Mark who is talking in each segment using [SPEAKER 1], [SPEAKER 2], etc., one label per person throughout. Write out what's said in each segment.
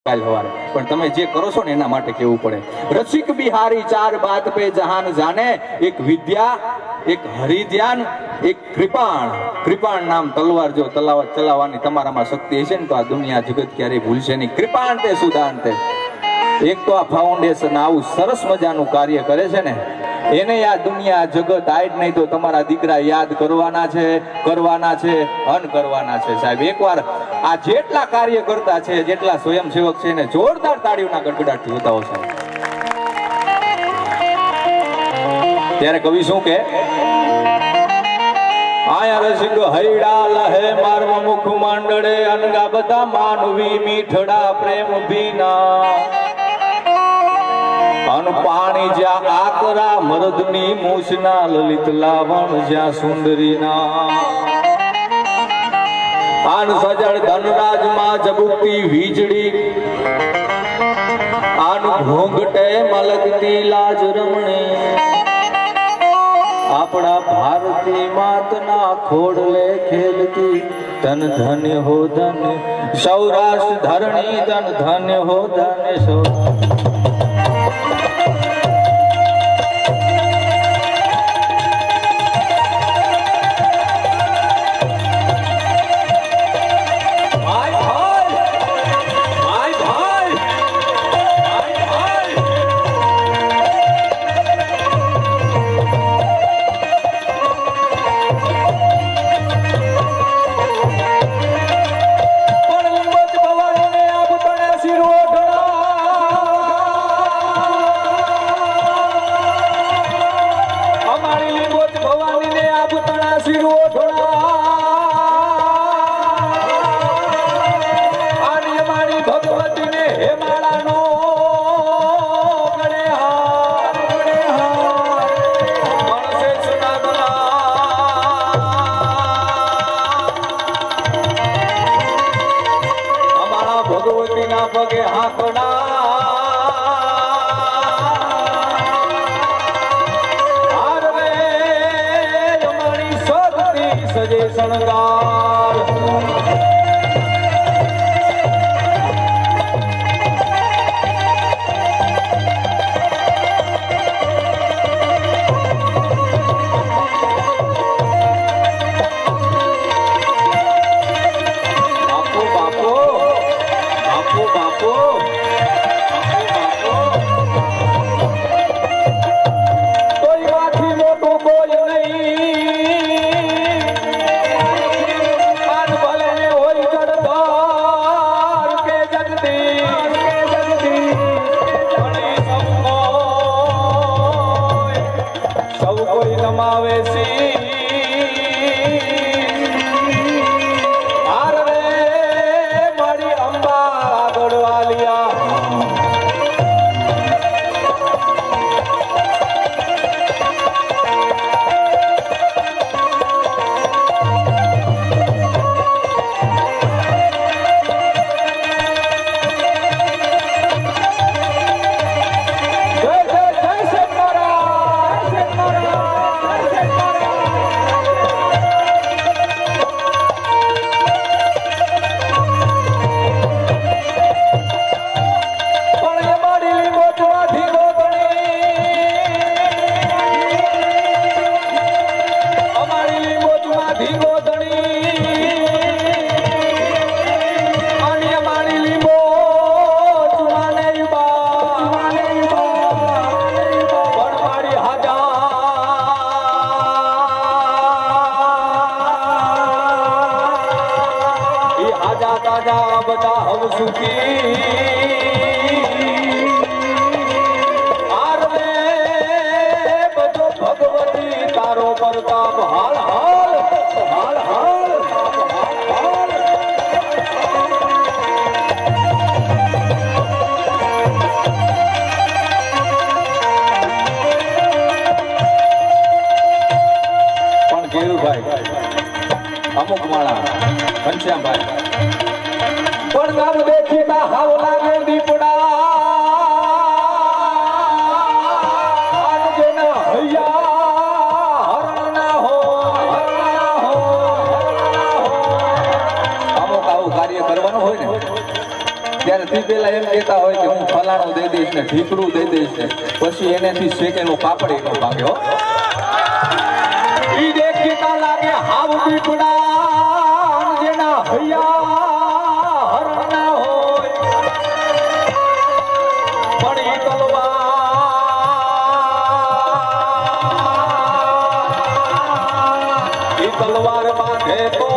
[SPEAKER 1] કાલ સવારે પણ તમે જે કરો છો ને એના માટે કેવું પડે। રસિક બિહારી ચાર બાત पे जहान जाने, एक विद्या, एक हरिध्यान, एक कृपाण। कृपाण नाम तलवार जो चलावવાની તમારામાં શક્તિ હશે ને તો આ દુનિયા જગત ક્યારેય ભૂલશે નહીં। कृपाण તે સુદાન તે એક તો આ ફાઉન્ડેશન આવું સરસ મજાનું કાર્ય કરે છે ને એને આ દુનિયા જગત આજ નહીં તો તમારા દીકરા યાદ કરવાના છે અન કરવાના છે। સાહેબ એકવાર આ જેટલા કાર્ય કરતા છે જેટલા સ્વયંસેવક છે એને જોરદાર તાળીઓના ગડગડાટથી બતાવો સાહેબ। ત્યારે કવિ શું કે આયા રસિક હૈડા લહે માર્મ મુખ માંડળે અનગા બધા માનવી મીઠડા પ્રેમ ભીના અન પાણી જ્યાં આકરા મરદની મૂછના લલિત લાવણ જ્યાં સુંદરીના આન સજળ ધનરાજમાં જબુકતી વીજળી આન ઘોંઘટે મલકતી લાજ રમણી આપણા ભારતી માતના ખોડલે ખેલતી ધન ધન્ય હો ધન્ય સૌરાષ્ટ્ર ધરણી ધન ધન્ય હો ધન્ય સૌરાષ્ટ્ર। પગે હાકડા અમારી શક્તિ સજે શણગાર। ભગવતી તારો પ્રતાપ હાલ હાલ હાલ હાલ પણ કેવુભાઈ અમુક માળા ઘનશ્યામભાઈ પણ ગામ દેખીતા હાવ લાગે દીપડા સૌથી પહેલા એમ કહેતા હોય કે હું ફલાણું દઈ દઈશ ને ઢીકડું દઈ દઈશ ને પછી એનેથી શેકેલો પાપડ એનો ભાગે હો ઈ દેખતા લાગે હાવ પીપડા જેના હૈયા હરના હોય પણ ઈ તલવાર બાંધે તો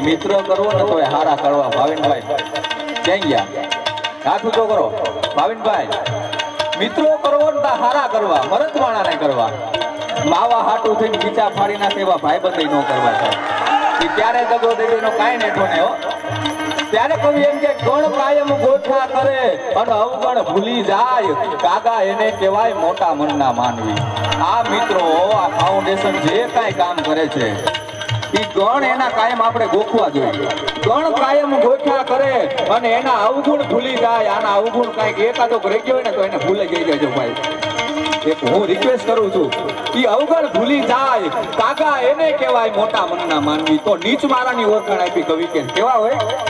[SPEAKER 1] મિત્ર કરવો ને તો હારા કરવા ભાવિનભાઈ ક્યાં ગયા હાથ ઊંચો કરો ભાવિનભાઈ મિત્રો કરવો ને તો હારા કરવા મરદવાણાને કરવા માવા હાટું થઈને ગીચા ફાડી નાખે એવા ભાઈબંધી ન કરવા સાહેબ ક્યારે દગો દેવીનો કાંઈ નેઠો ને હો ત્યારે કવિ એમ કે ગણ કાયમ ગોઠા કરે અને અવગણ ભૂલી જાય કાગા એને કહેવાય મોટા મનના માનવી આ મિત્રો આ ફાઉન્ડેશન જે કાંઈ કામ કરે છે ઈ ગણ એના કાયમ આપણે ગોખવા જોઈએ ગણ કાયમ ગોઠા કરે અને એના અવગુણ ભૂલી જાય આના અવગુણ કાંઈક એકાદો રહી ગયો હોય ને તો એને ભૂલે જઈ જજો ભાઈ એક હું રિક્વેસ્ટ કરું છું ઈ અવગણ ભૂલી જાય કાગા એને કહેવાય મોટા મનના માનવી તો નીચ મારાની ઓળખાણ આપી કવિ કે કેવા હોય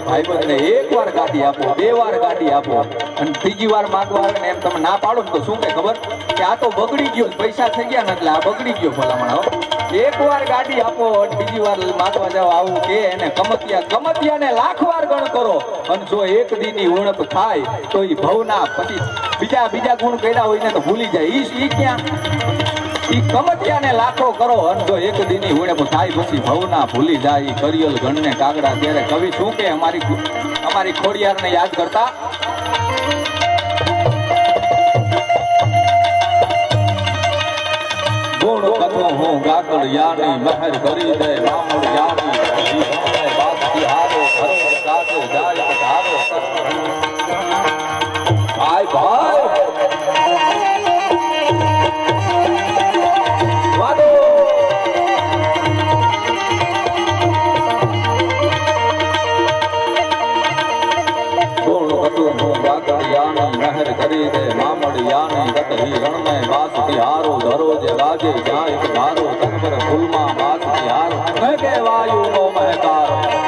[SPEAKER 1] ભાઈબંધને એકવાર ગાડી આપો બે વાર ગાડી આપો અને ત્રીજી વાર માંગવા આવે ને એમ તમે ના પાડો તો શું કે ખબર કે આ તો બગડી ગયો પૈસા થઈ ગયા ને એટલે આ બગડી ગયો ભલામણ એકવાર ગાડી આપો અને બીજી વાર માંગવા જાવ આવું કે એને કમતિયાને લાખ વાર ગણ કરો અને જો એક દીની ઉણપ થાય તો એ ભવના પછી બીજા ગુણ કર્યા હોય ને તો ભૂલી જાય ઈ ક્યાં ઈ કમતિયાને લાખો કરો અને જો એક દીની ઉણપ થાય પછી ભવના ભૂલી જાય ઈ કરિયલ ગણને કાગડા ત્યારે કવિ શું કે અમારી ખોડિયારને યાદ કરતા ગુણ કથો હું ગાગળ યાની મહેર કરી દે મામૂળ યાની બાત હારો જાય ધારો को गागड़ियानी महर करी दे मामड़ियानी तट ही रण में बास तिहारो धरो जे गाजे जा एक धारो तकबर फुलमा बास तिहारो महके वायु नो महकारो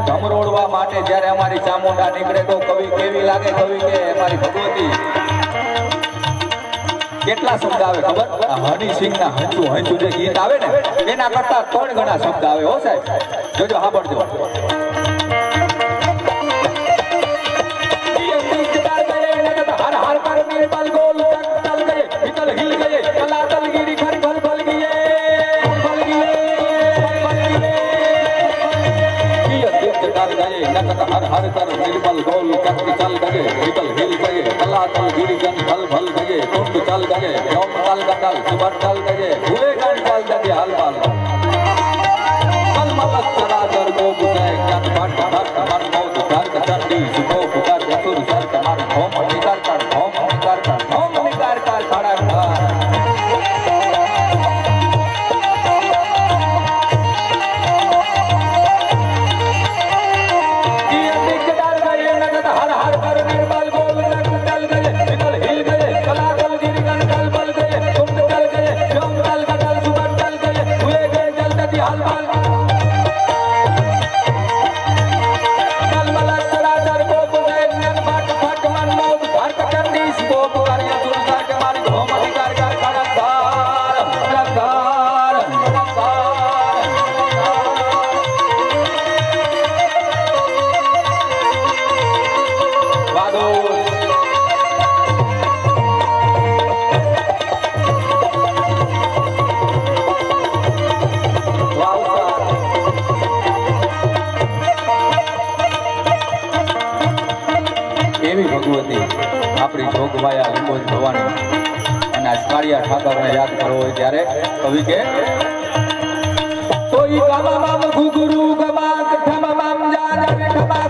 [SPEAKER 1] ધમરોડવા માટે જ્યારે અમારી ચામુંડા નીકળે તો કવિ કેવી લાગે કવિ કે અમારી ભગવતી કેટલા શબ્દ આવે ખબર હની સિંહ ના હંચું હંચું જે ગીત આવે ને એના કરતા 3 ગણા શબ્દ આવે હો સાહેબ જોજો સાંભળજો हर कर निर्मल गोल चक्र चल गए विकल हिल गए कलातल गिरिजन फल फल गए कुंड चल गए यौम तल गटल सुबह चल गए हुए गण चल गए हल बल कल मलक चला कर गो बुझे ज्ञान पाठ भक्त मन मौत धर्क चंडी सुखो पुकार असुर सर कमर होम निकार कर खड़ा જોગવાયા લીંબોજ ભવાની અને આ કાળિયા ઠાકરને યાદ કરવો હોય ત્યારે કવિ કે કોઈ ગામા મામ ઘુઘરુ ગમા ઠમા મામ જા જા ઠમા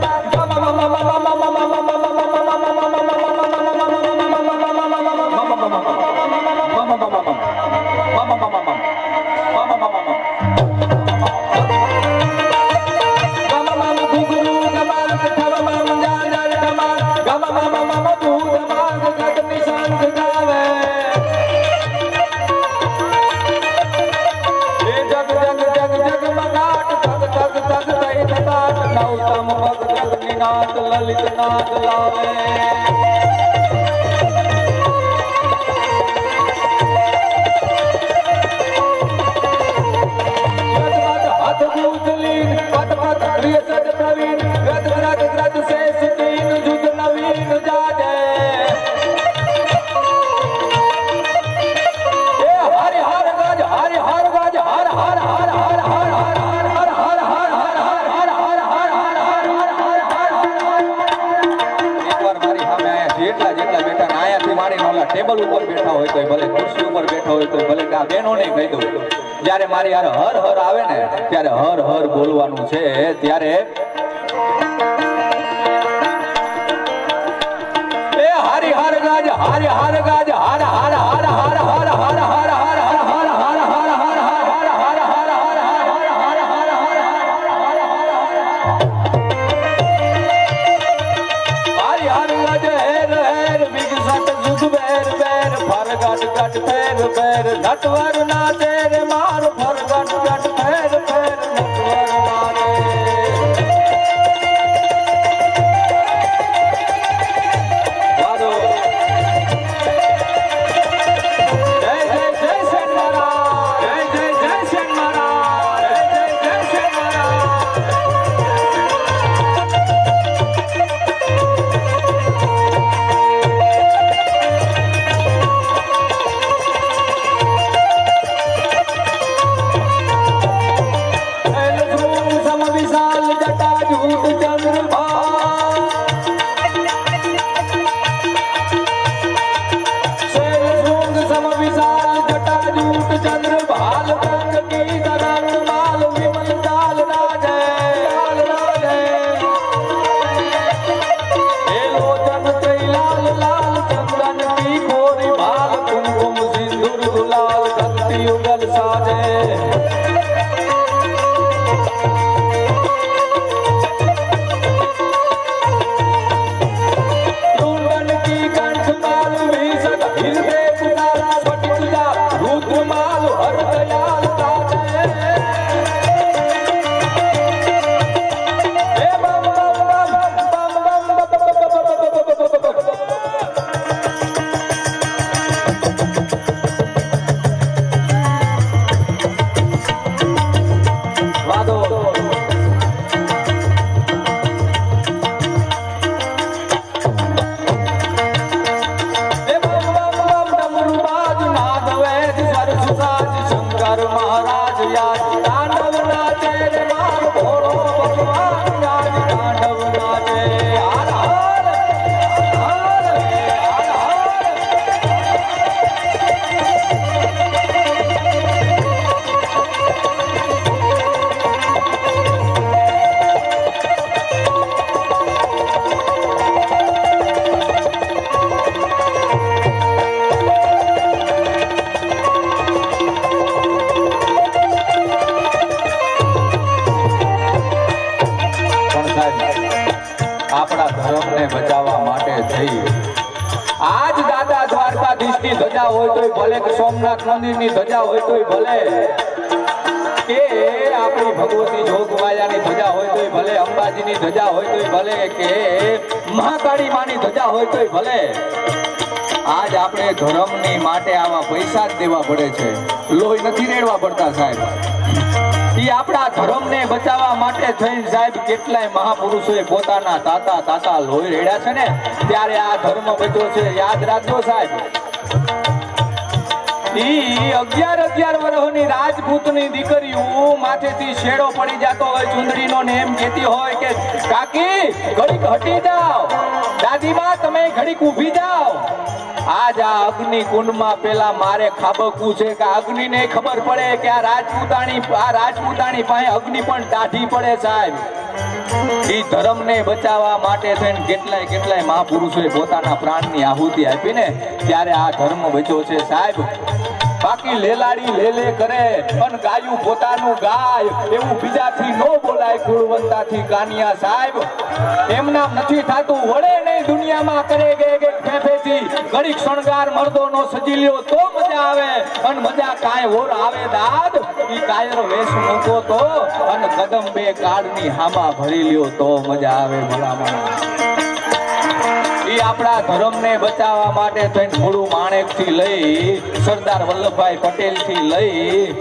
[SPEAKER 1] ललित नाथ लावे हाथ गुदलीन पद पद प्रिय सद प्रवीण रद रद रद से सुदीन जुग नवीन जाजे ए हरि हर गज हरि हर ટેબલ ઉપર બેઠા હોય તો ભલે, ખુરશી ઉપર બેઠા હોય તો ભલે, કે આ બહેનોને કહી દઉં, જ્યારે મારી યાર હર હર આવે ને ત્યારે હર હર બોલવાનું છે. ત્યારે એ હારી હાર ગાજ, હારી હાર ગાજ, હાર હાર હાર હાર હાર હાર હાર હાર नटवर नाचे रे मार फर गट गट फेर फेर नटवर नाचे. वादो जय जय जय सेन महाराज, जय जय जय सेन महाराज, जय जय जय सेन महाराज. બચાવવા માટે થઈ આજ દાદા દ્વારકાધીશની ધજા હોય તોય ભલે, કે સોમનાથ મંદિરની ધજા હોય તોય ભલે, કે આપણી ભગવતી જોગમાયાની ધજા હોય તોય ભલે, અંબાજીની ધજા હોય તોય ભલે, કે મહાકાળી માની ધજા હોય તોય ભલે, આજ આપણે ધર્મની માટે આવા પૈસા જ દેવા પડે છે, લોહી નથી રેડવા પડતા સાહેબ. ઈ આપણા ધર્મને બચાવવા માટે થઈને સાહેબ કેટલાય મહાપુરુષોએ પોતાના તાતા તાતા લોહી રેડ્યા છે ને, ત્યારે આ ધર્મ બચ્યો છે. યાદ રાખજો સાહેબ, ઈ 11 વર્ષની રાજપૂતની દીકરીઓ માથેથી શેડો પડી જતો હોય ચુંદડીનો ને એમ કહેતી હોય કે કાકી ઘડીક હટી જાઓ, દાદીમાં તમે ઘડીક ઊભી જાઓ. આજ આ અગ્નિ કુંડમાં પેલા મારે ખાબકવું છે કે અગ્નિને ખબર પડે કે આ રાજપૂતાણી પાસે અગ્નિ પણ દાઢી પડે સાહેબ. ઈ ધર્મને બચાવવા માટે થઈને કેટલાય મહાપુરુષોએ પોતાના પ્રાણની આહુતિ આપીને ત્યારે આ ધર્મ બચ્યો છે સાહેબ. બાકી લેલાડી લેલે કરે અને ગાયું પોતાનું ગાય એવું બીજાથી નો બોલાય, કુળવંતાથી કાનિયા સાહેબ. એમના નથી થાતું, વળે નહીં દુનિયામાં કરે ગે ફેફેથી ઘડીક શણગાર મર્દોનો સજી લ્યો તો મજા આવે, અને મજા કાંઈ ઓર આવે દાદ ઈ કાયર વેશ મૂકો તો, અને કદમ બે કાળની હામા ભરી લ્યો તો મજા આવે ભલામણ. ઈ આપણા ધર્મને બચાવવા માટે થઈને થોડું માણેક થી લઈ સરદાર વલ્લભભાઈ પટેલ થી લઈ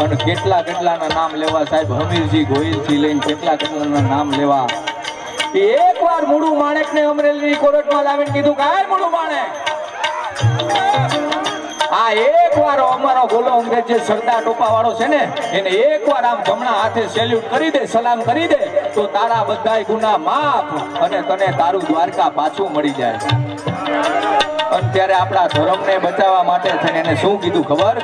[SPEAKER 1] અને કેટલાના નામ લેવા સાહેબ, હમીરજી ગોહિલ થી લઈને કેટલાના નામ લેવા. એક વાર મૂળું માણેક ને અમરેલી કોર્ટમાં લાવીને કીધું કે આ મૂળું માણેક, આ એક વાર અમારો ગોલો અંગ્રેજ જે સરદાર ટોપા વાળો છે ને એને એક વાર આમ જમણા હાથે સેલ્યુટ કરી દે, સલામ કરી દે તો તારા બધાય ગુના માફ અને તને તારું દ્વારકા પાછું મળી જાય. અને ત્યારે આપણા ધર્મને બચાવવા માટે થઈને એને શું કીધું ખબર?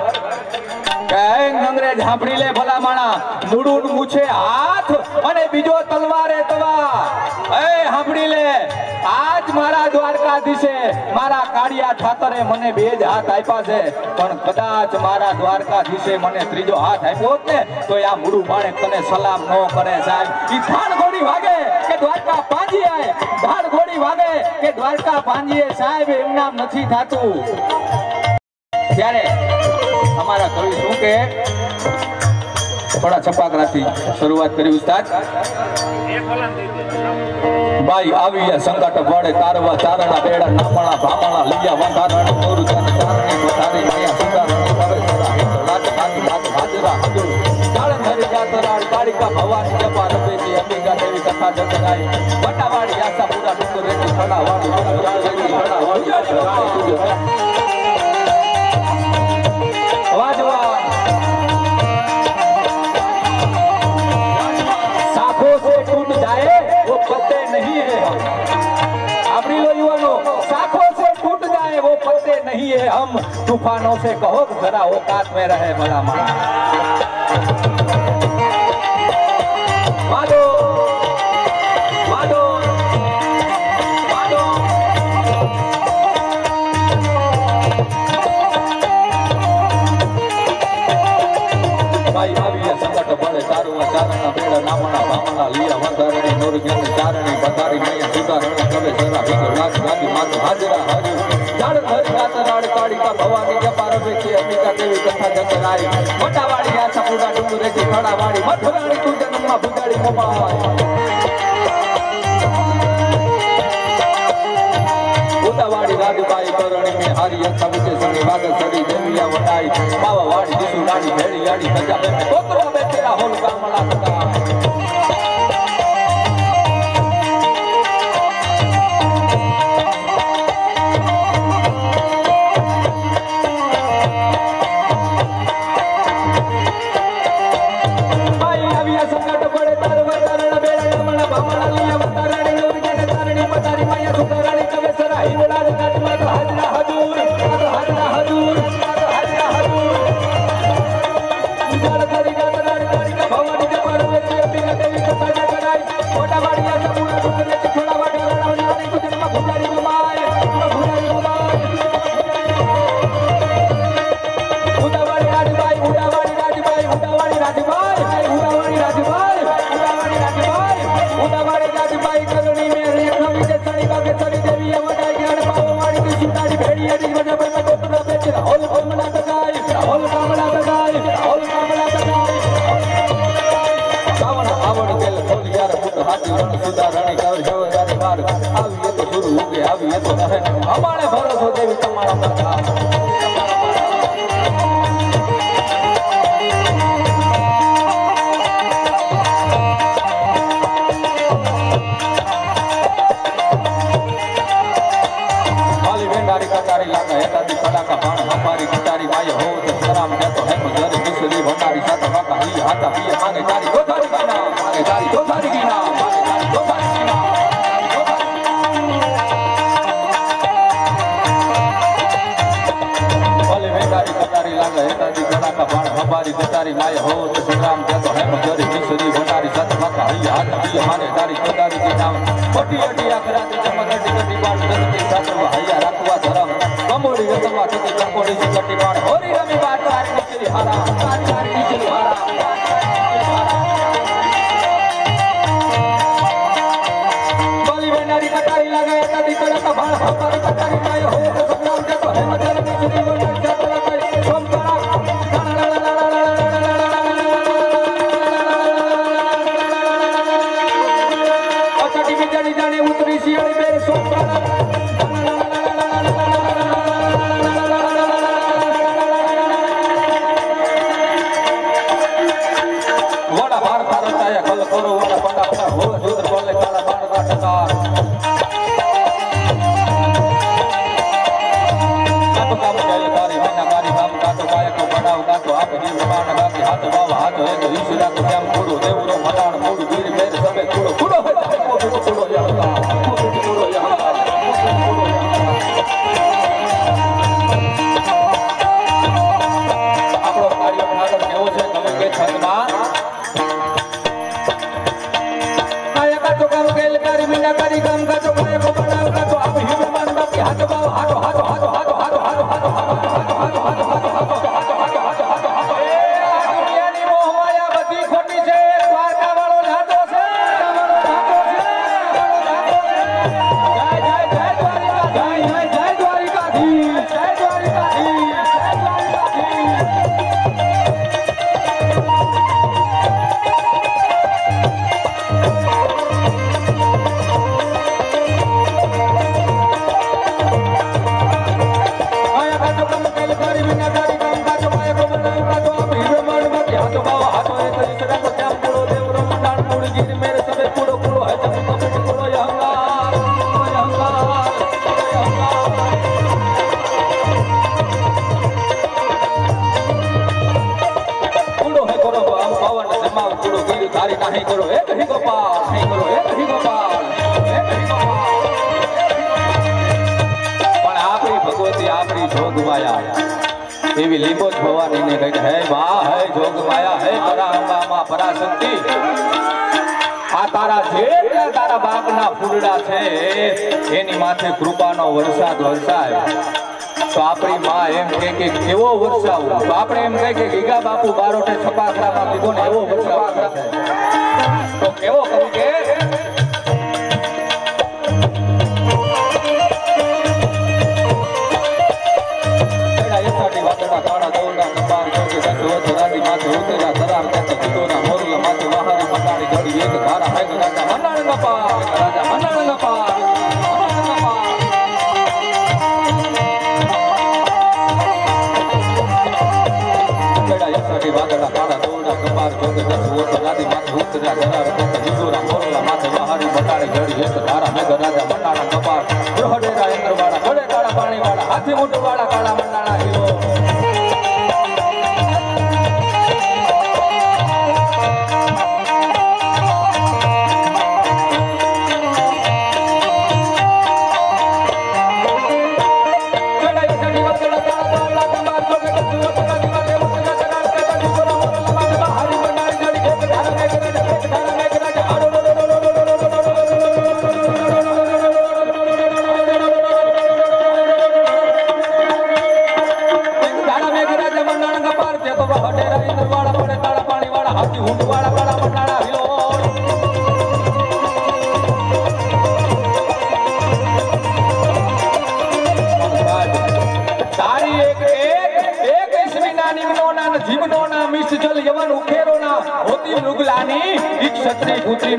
[SPEAKER 1] કે અંગ્રેજ સાંભળી લે ભલા માણા, મૂડું મૂછે હાથ અને બીજો તલવારે તવા. એ સાંભળી લે, આજ મારા દ્વારકાધીશે મારા કાળિયા ઠાકરે મને બે જ હાથ આપ્યા છે, પણ કદાચ મારા દ્વારકાધીશે મને ત્રીજો હાથ આપ્યો હોત ને તો આ મૂડું માણેક તને સલામ ન કરે સાહેબ. ઈ ધાડ ઘોડી વાગે કે દ્વારકા પાંજી આય, ધાડ ઘોડી વાગે કે દ્વારકા પાંજીએ સાહેબ, એમ નામ નથી થાતું. ત્યારે અમારા કવિ શું કે થોડા છપાકરાથી શરૂઆત કરી ઉસ્તાદ. બાઈ આવી સંકટ પડે તારવા ચારણા બેડા નામણા ભામણા લીયા વંધારણ મોરુ જન ચારણી પથારી માયા સુધારણ કરે સદા લાત કાકી લાત હાજરા હજુ ચાળન હરી જાતરાળ કાળિકા ભવાની જપા રબેજી અંબિકા દેવી કથા જગરાઈ વટાવાડી આશા પૂરા ડુંગર રેતી ખડાવાડી રાળ રેતી ખડાવાડી વાજવા साखों से टूट जाए वो पत्ते नहीं है हम. आपरी लो युवानो, साखों से टूट जाए वो पत्ते नहीं है हम. तूफानों से कहो जरा औकात में रहे भला माना. वादो वादो वादो भाई भाभी संकट बड़े तारुआ चारणा बेड़ा नामना भामना लिया वंधारणी नोरज्ञान चारणी बधारी मैया सुधारणी कवे सरा भीतर नाथ गादी मात हाजरा हरि जाड़ धरी गातराड़ काड़िका भवानी जपा रबेची अंबिका देवी कथा जगराई वटावाड़ी आशा पूरा डुंगरे की खड़ावाड़ी मथुराणी तू जन्ममा भुजाड़ी मोबाई उदावाड़ी राजबाई करणी में हारी अच्छा विचे संगी भाग सरी देविया वटाई बावावाड़ी दिसु रानी भेड़ी याड़ी सजा में कोतरा में तेरा होल कामला सदा. हमारे भरोसे देवी तुम्हारा कटारी लागा हेता दी कड़ा का बाण हमारी कटारी माय हो तो सराम के तो है मजरी दूसरी भंडारी साथ बाका ही हाथा पिए मांगे तारी दो थारी की नाम मांगे तारी दो थारी की नाम मांगे तारी दो थारी की नाम. भले वेंदारी कटारी लागा हेता दी कड़ा का बाण हमारी कटारी माय हो तो सराम के तो है मजरी दूसरी भंडारी साथ बाका ही हाथा पिए मांगे तारी दो थारी की नाम. मोटी मोटी आकराती चमकती कटी बाण जगती सातर हैया रखवा धरम कमोड़ी रतवा थती चंपोड़ी सी कटी बाण होरी रमी बात तारी निचली हारा तारी निचली हारा. बोली बेनारी कटारी लगाया तदी कड़ा का बाण हमारी कटारी माय हो तो संग्राम के तो है मजर निचली गोटा चतरा कई सोम करा अचटी बिजड़ी जाने उतरी सियाड़ी बेर सोम करा करो हम पवन जमाव करो गिर धारी नहीं करो एक ही गोपाल नहीं करो एक ही गोपाल एक ही गोपाल पण आपरी भगवती आपरी जोग माया एवी लींबोज भवानी ने कही है वाह है जोग माया है परांबा मां पराशक्ति आ तारा जेटला तारा बापना फूलड़ा छे एनी माथे कृपानो वरसाद वरसाय तो अपनी मां एम के केवो वर्षाव तो આપણે એમ કહે કે ગીગા બાપુ બારોટે છપાકરામાં કીધો ને એવો વર્ષાવ છે તો કેવો કહું કે એડા એસાડી વાદળા કાળા દોરડા કપાર કે સચોત રાતી માથે ઉતર્યા ધરાર કે કીધોના મોરલા માથે વહારી પટાડી ગડી એક ધારા હે રાજા મનાણ નપા રાજા મનાણ નપા વાદળા કાળા દોરડા કપાર જોગે દસ રાતી માથે ઉતર્યા ધરાર કે જીગોરા મોરલા માથે વહારી પટાડી ગડી એક ધારા મેઘ રાજા મનાણા કપાર ગ્રહડેરા ઇન્દ્રવાળા ઘોડે કાળા પાણીવાળા હાથી મોટવાળા કાળા મનાણા હીરો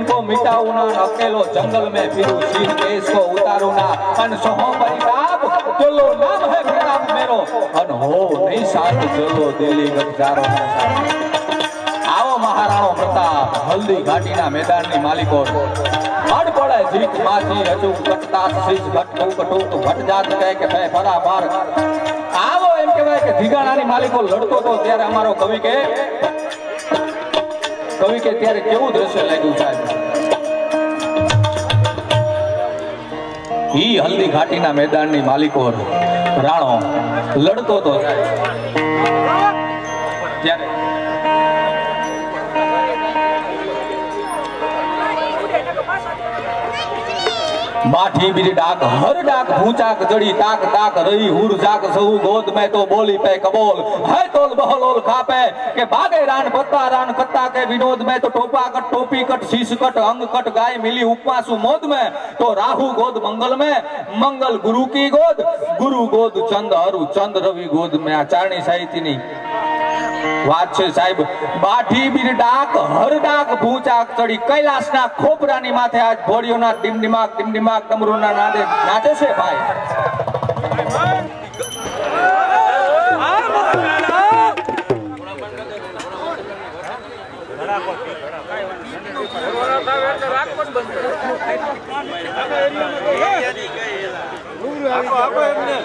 [SPEAKER 1] को मिटाऊ ना अकेलो जंगल में फिरू शीर केस को उतारू ना अन सहो परिताप तोलो नाम है प्रताप मेरो अन हो नहीं साथ चलो दिल्ली गजारो ना आओ महाराणो प्रताप हल्दी घाटी ना मैदान नी मालिको अड पड़े जीत माथी हजू कटता शीश घटू कटू तो घट जात कहे के भाई फरा मार आओ एम कहे के धीगाणा नी मालिको लड़तो तो त्यारे हमारो कवि के त्यारे केवुं दृश्य लाग्યું સાહેબ ई हल्दी घाटी ना मैदान नी मालिको राणो लड़तो तो त्यारे माठी बीरी डाक हर डाक भूचाक जड़ी ताक ताक रही हुर जाक सहु गोद में तो बोली पे कबोल है तोल बहलोल खापे के भागे रान कत्ता के विनोद में तो टोपा कट टोपी कट शीश कट अंग कट गाय मिली उपवासु मोद में तो राहु गोद मंगल में मंगल गुरु की गोद गुरु गोद चंद हरु चंद रवि गोद में आचारणी साहित्य नी વાત છે સાહેબ બાઠી બીર ડાક હર ડાક ભૂચાક ચડી કૈલાસના ખોપરાની માથે આજ ભોળિયોના ડીમડીમાક ડમરૂના નાદે નાચે છે ભાઈ
[SPEAKER 2] આપો એમને